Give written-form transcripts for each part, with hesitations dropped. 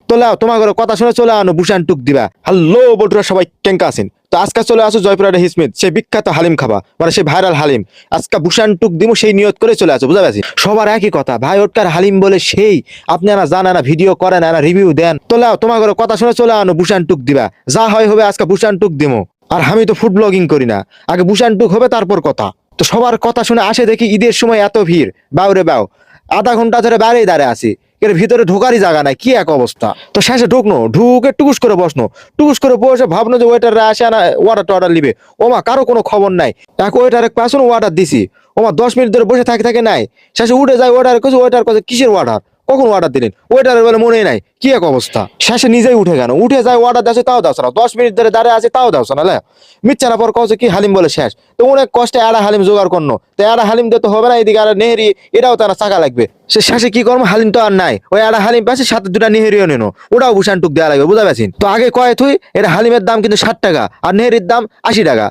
তো লাও তোমার ঘরে কথা শুনে চলে আনো বুসান টুক দিবা। হ্যালো বটুরা, সবাই কেঙ্কা আছেন? তো আজকে চলে আসো জয়পুরহাটের হিসমিত, সেই বিখ্যাত হালিম খাবা, মানে সেই ভাইরাল হালিম। আজকে বুসান টুক দিমু, সেই নিয়ত করে চলে আসো, বুঝা পারছি? সবার একই কথা, ভাই ওটকার হালিম বলে সেই আপনারা জানেন না, ভিডিও করেন না, রিভিউ দেন। তো লাও তোমার ঘরে কথা শুনে চলে আনো বুসান টুক দিবা। যা হয় হবে, আজকে বুসান টুক দিমু। আর আমি তো ফুড ব্লগিং করি না, আগে বুসান টুক হবে তারপর কথা। তো সবার কথা শুনে আসে দেখি ঈদের সময় এত ভিড়, বাউরে বাউ। আধা ঘন্টা ধরে বাইরেই দাঁড়িয়ে আছি, এর ভিতরে ঢোকারই জায়গা নাই, কি এক অবস্থা। তো শেষে ঢুকনো, ঢুকে টুকুস করে বসনো, টুকুস করে বসে ভাবনো যে ওয়েটাররা আসে না ওয়াটার টোয়াটার নিবে। ওমা কারো কোনো খবর নাই। এক ওয়েটার এক পাশন ওয়াটার দিছি, ওমা 10 মিনিট ধরে বসে থাকে থাকে নাই। শেষে উঠে যায় ওয়েটার, ওয়েটার কাছে কিসের ওয়াটার, কখন অর্ডার দিলেন? ওয়েটারের বলে মনে নাই, কি এক অবস্থা। শেষে নিজেই উঠে গেল, উঠে যায় অর্ডার দাও, তাও দাও না, 10 মিনিট ধরে দাঁড়িয়ে আছে, তাও দাও না। মিথ্যা না, পর কছে কি হালিম বলে শেষ। তো অনেক কষ্টে আড়া হালিম জোগাড় করনো, তো আড়া হালিম দিতে হবে না, এদিকে আর নেহেরি এটাও তারা চাকা লাগবে। সে শেষে কি করবো, হালিম তো আর নাই, ওই আড়া হালিম পাশে সাথে দুটা নেহেরিও নেন, ওটাও ভূষণ টুক দেওয়া লাগবে, বুঝা পারছেন? তো আগে কয় থুই এটা হালিমের দাম কিন্তু 60 টাকা, আর নেহেরির দাম 80 টাকা।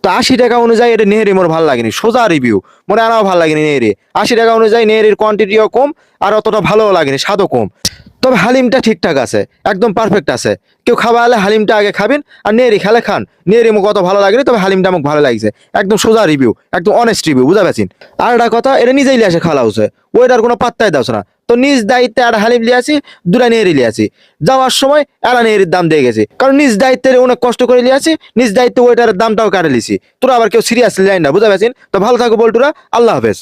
তো 80 টাকা অনুযায়ী এটা নেহেরি মোর ভালো লাগেনি, সোজা রিভিউ, মনে আনাও ভালো লাগেনি নেহেরি। 80 টাকা অনুযায়ী নেহেরির কোয়ান্টিটিও কম, আর অতটা ভালোও লাগেনি, স্বাদও কম। তবে হালিমটা ঠিকঠাক আছে, একদম পারফেক্ট আছে। কেউ খাওয়া হলে হালিমটা আগে খাবেন, আর নেহেরি খেলে খান। নেহেরি মুখ অত ভালো লাগেনি, তবে হালিমটা মুখ ভালো লাগছে। একদম সোজা রিভিউ, একদম অনেস্ট রিভিউ, বুঝা পারছেন? আর একটা কথা, এটা নিজেই লিয়ে আসে খাওয়া হচ্ছে, ওইটার কোনো পাত্তাই দাও না। তো নিজ দায়িত্বে আর হালিম লিয়ে আসি, দুটা নেহেরি লিয়ে আসি। যাওয়ার সময় এরা নেহেরির দাম দিয়ে গেছে, কারণ নিজ দায়িত্বে অনেক কষ্ট করে লিয়ে আসি, নিজ দায়িত্বে ওইটার দামটাও কাটে লিছি। তোরা আবার কেউ সিরিয়াসলি লাইন না, বুঝা পারছেন? তো ভালো থাকো বল্টুরা, আল্লাহ হাফেজ।